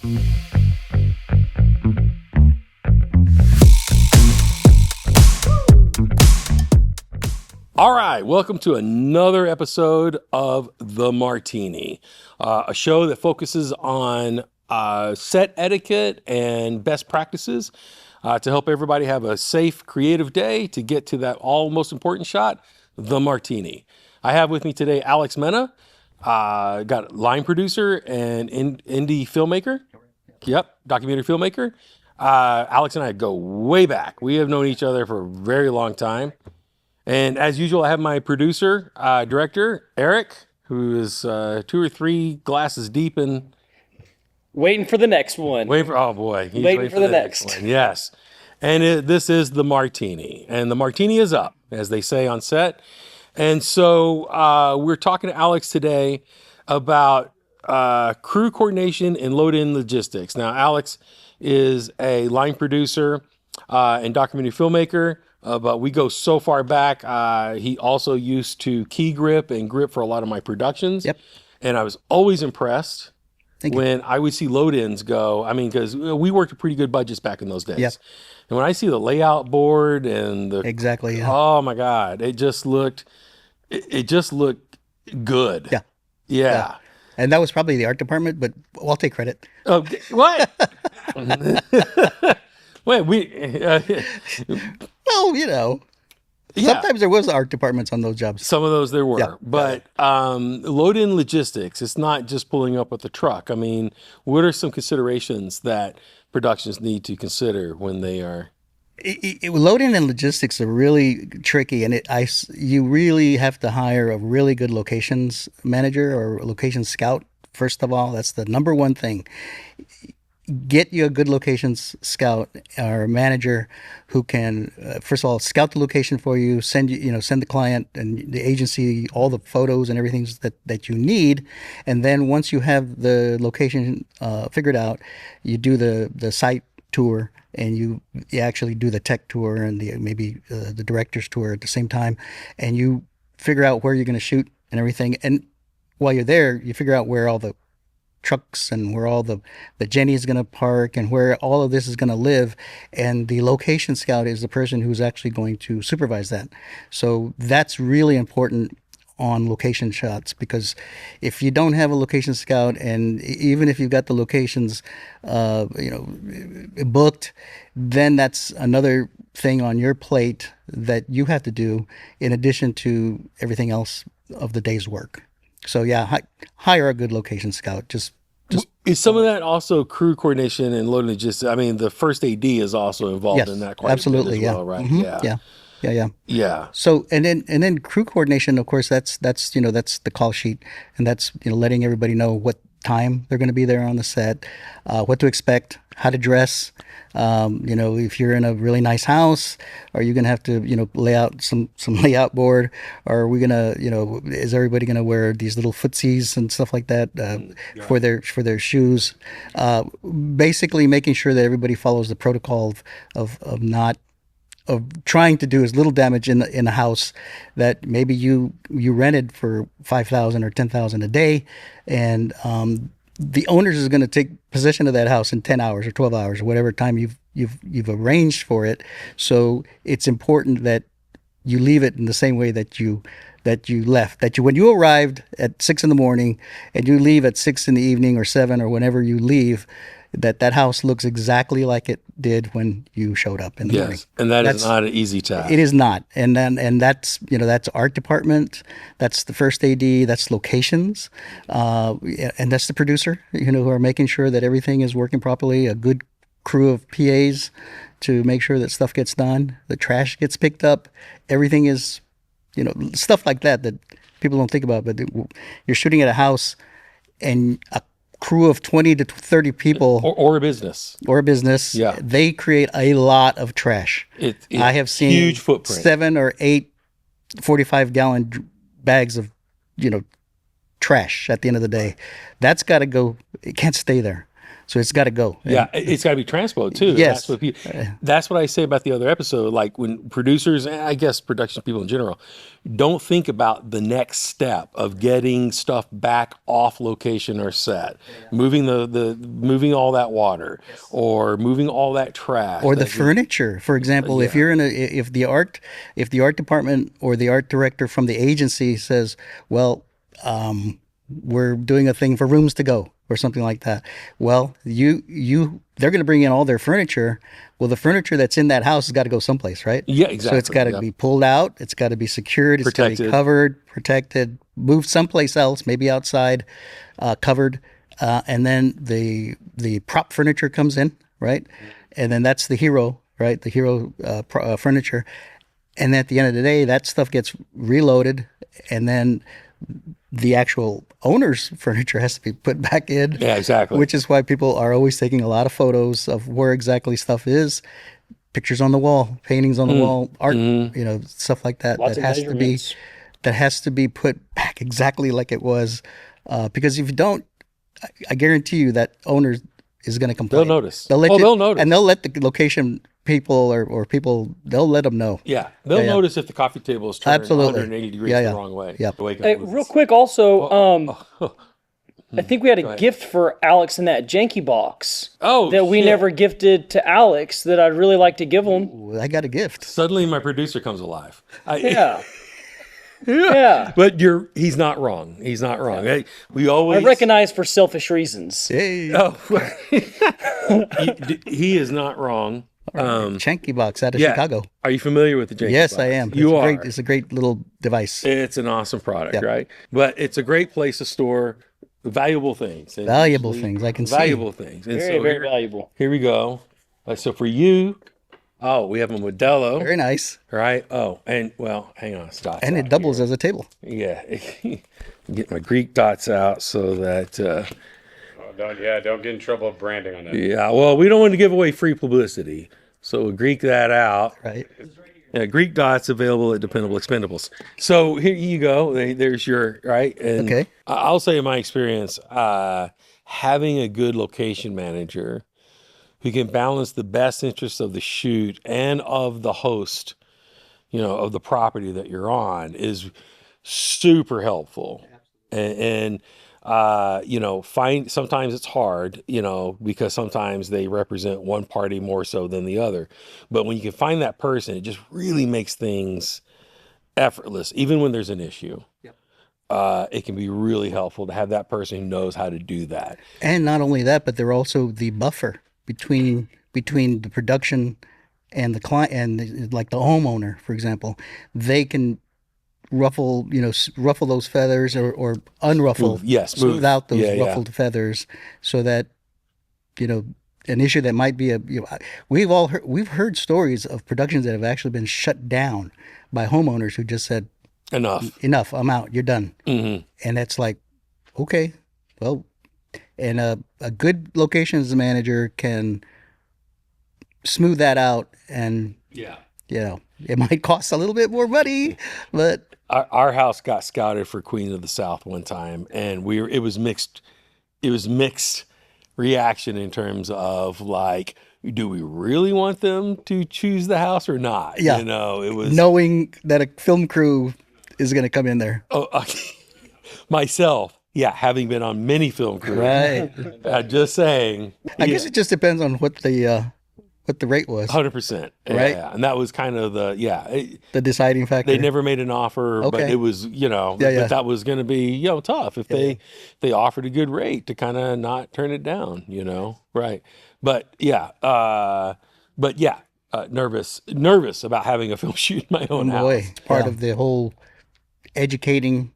All right, welcome to another episode of The Martini, a show that focuses on set etiquette and best practices to help everybody have a safe, creative day to get to that most important shot, The Martini. I have with me today Alex Mena, got line producer and indie filmmaker. Yep, documentary filmmaker. Alex and I go way back. We have known each other for a very long time. And as usual, I have my producer, director, Eric, who is 2 or 3 glasses deep in... Waiting for the next one. Oh boy. He's waiting for the next one. Yes. And this is the Martini. And the Martini is up, as they say on set. And so we're talking to Alex today about crew coordination and load-in logistics. Now, Alex is a line producer and documentary filmmaker. But we go so far back. He also used to key grip and grip for a lot of my productions. Yep. And I was always impressed when I would see load-ins go. I mean, because we worked with pretty good budgets back in those days. Yep. And when I see the layout board and the... Exactly, yeah. Oh, my God. It just looked good. Yeah. Yeah. And that was probably the art department, but I'll take credit. Oh, what? Wait, Well, you know, sometimes there was art departments on those jobs. Some of those there were. Yeah. But load-in logistics, it's not just pulling up with the truck. I mean, what are some considerations that productions need to consider when they are... Loading and logistics are really tricky, and you really have to hire a really good locations manager or location scout. First of all, that's the number one thing. Get you a good locations scout or manager who can, first of all, scout the location for you, send the client and the agency all the photos and everything that you need, and then once you have the location figured out, you do the site tour, and you actually do the tech tour and maybe the director's tour at the same time, and you figure out where you're going to shoot and everything. And while you're there, you figure out where all the trucks and where all the Jenny is going to park and where all of this is going to live. And the location scout is the person who's actually going to supervise that. So that's really important on location shots, because if you don't have a location scout, and even if you've got the locations booked, then that's another thing on your plate that you have to do in addition to everything else of the day's work. So yeah, hire a good location scout. Just is some of that also crew coordination and loading logistics? I mean, the first AD is also involved in that quite absolutely, a bit as well, right? Mm-hmm. Yeah. So and then crew coordination, of course, that's the call sheet, and that's letting everybody know what time they're going to be there on the set, what to expect, how to dress. If you're in a really nice house, are you going to have to lay out some layout board? Or are we going to is everybody going to wear these little footsies and stuff like that for their shoes? Basically making sure that everybody follows the protocol of trying to do as little damage in a house that maybe you rented for $5,000 or $10,000 a day, and the owners is going to take possession of that house in 10 hours or 12 hours or whatever time you've arranged for it. So it's important that you leave it in the same way that you left. When you arrived at 6 a.m. and you leave at 6 p.m. or 7 or whenever you leave, that house looks exactly like it did when you showed up in the morning. Yes, and that's not an easy task. It is not, and that's that's art department, that's the first AD, that's locations, and that's the producer, who are making sure that everything is working properly. A good crew of PAs to make sure that stuff gets done, the trash gets picked up, everything is, stuff like that people don't think about. But you're shooting at a house, and a crew of 20 to 30 people or a business yeah, they create a lot of trash. I have seen huge footprint, 7 or 8 45-gallon bags of trash at the end of the day. That's got to go. It can't stay there. So it's got to go. Yeah, it's got to be transpo too. Yes. That's what I say about the other episode. Like when producers, and I guess production people in general, don't think about the next step of getting stuff back off location or set, moving moving all that water, or moving all that trash, Or the furniture, for example, if you're if the art department or the art director from the agency says, well, we're doing a thing for rooms to go or something like that. Well, they're going to bring in all their furniture. Well, the furniture that's in that house has got to go someplace, right? Yeah, exactly. So it's got to be pulled out. It's got to be secured. It's got to be Protected. covered, protected, moved someplace else, maybe outside, covered. And then the prop furniture comes in, right? And then that's the hero, right? The hero furniture. And at the end of the day, that stuff gets reloaded, and then the actual owner's furniture has to be put back in. Yeah, exactly. Which is why people are always taking a lot of photos of where exactly stuff is, pictures on the wall, paintings on the wall, art, stuff like that. Lots of measurements. That has to be put back exactly like it was, because if you don't, I guarantee you that owner is going to complain. They'll notice. They'll notice. and they'll let the location people or people, they'll let them know. Yeah, they'll notice if the coffee table is turned Absolutely. 180 degrees Yeah, the wrong way. Yeah. Hey, real quick, also, I think we had a gift for Alex in that janky box. Oh, that we shit. never gifted to Alex that I'd really like to give him. Well, I got a gift. Suddenly, my producer comes alive. Yeah. Yeah. But he's not wrong. He's not wrong. Hey, we I always recognize for selfish reasons. Hey, Oh, he is not wrong. Chanky box out of Yeah. Chicago. Are you familiar with the Jenkins Yes, box? I am. You are. It's a great little device. It's an awesome product, Yep. right? But it's a great place to store valuable things. And Valuable usually things, I can see. valuable things. And Very, so very valuable. here we go. So for you, we have a Modelo, Very nice. right? Oh, and well, hang on, stop. And it doubles as a table. Yeah, get my Greek dots out so that. Don't get in trouble with branding on that. Yeah, well, we don't want to give away free publicity, so we'll Greek that out. Right. Yeah, Greek dots available at Dependable Expendables. So here you go. There's your right. And Okay. I'll say in my experience, having a good location manager who can balance the best interests of the shoot and of the host, of the property that you're on is super helpful. And sometimes it's hard, because sometimes they represent one party more so than the other. But when you can find that person, it just really makes things effortless, even when there's an issue. Yep. It can be really helpful to have that person who knows how to do that. And not only that, but they're also the buffer between the production and the client, and like the homeowner, for example. They can ruffle those feathers or unruffle, smooth out those ruffled feathers, so that an issue that might be we've heard stories of productions that have actually been shut down by homeowners who just said enough, I'm out, you're done. Mm-hmm. And that's like, okay, well, and a good locations manager can smooth that out, and it might cost a little bit more money, but Our house got scouted for Queen of the South one time, and it was mixed reaction in terms of like, do we really want them to choose the house or not? Yeah. It was knowing that a film crew is going to come in there. Myself, having been on many film crews, Right. just saying. I guess it just depends on what the rate was. 100%, Right? Yeah, and that was kind of The deciding factor. they never made an offer, but Okay. it was but that was going to be tough if they offered a good rate to kind of not turn it down, right? But nervous about having a film shoot in my own house. Boy, part of the whole educating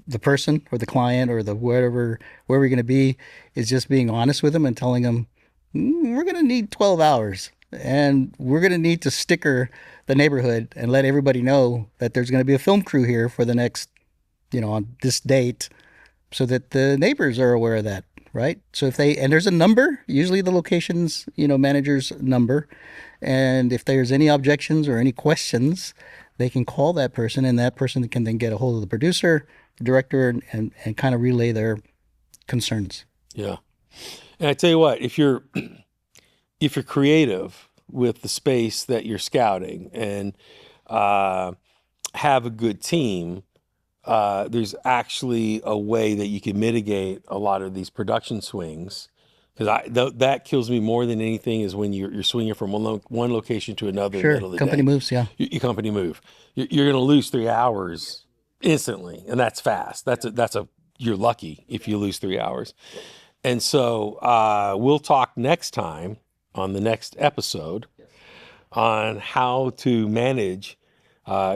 the person or the client or the wherever you're going to be is just being honest with them and telling them, we're going to need 12 hours and we're going to need to sticker the neighborhood and let everybody know that there's going to be a film crew here for the next, on this date, so that the neighbors are aware of that, right? So and there's a number, usually the location's, manager's number. And if there's any objections or any questions, they can call that person, and that person can then get a hold of the producer, the director, and kind of relay their concerns. Yeah. And I tell you what, if you're creative with the space that you're scouting and have a good team, there's actually a way that you can mitigate a lot of these production swings. Because that kills me more than anything is when you're swinging from one location to another in the Sure, middle of the company day. moves. Yeah, Your company move. You're going to lose 3 hours instantly, and that's fast. You're lucky if you lose 3 hours. And so we'll talk next time on the next episode on how to manage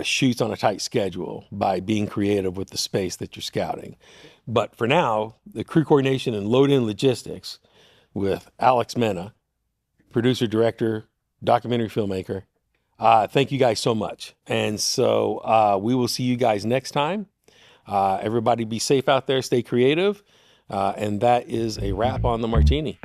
shoots on a tight schedule by being creative with the space that you're scouting. But for now, the crew coordination and load in logistics with Alex Mena, producer, director, documentary filmmaker. Thank you guys so much. And so we will see you guys next time. Everybody be safe out there, stay creative. And that is a wrap on the Martini.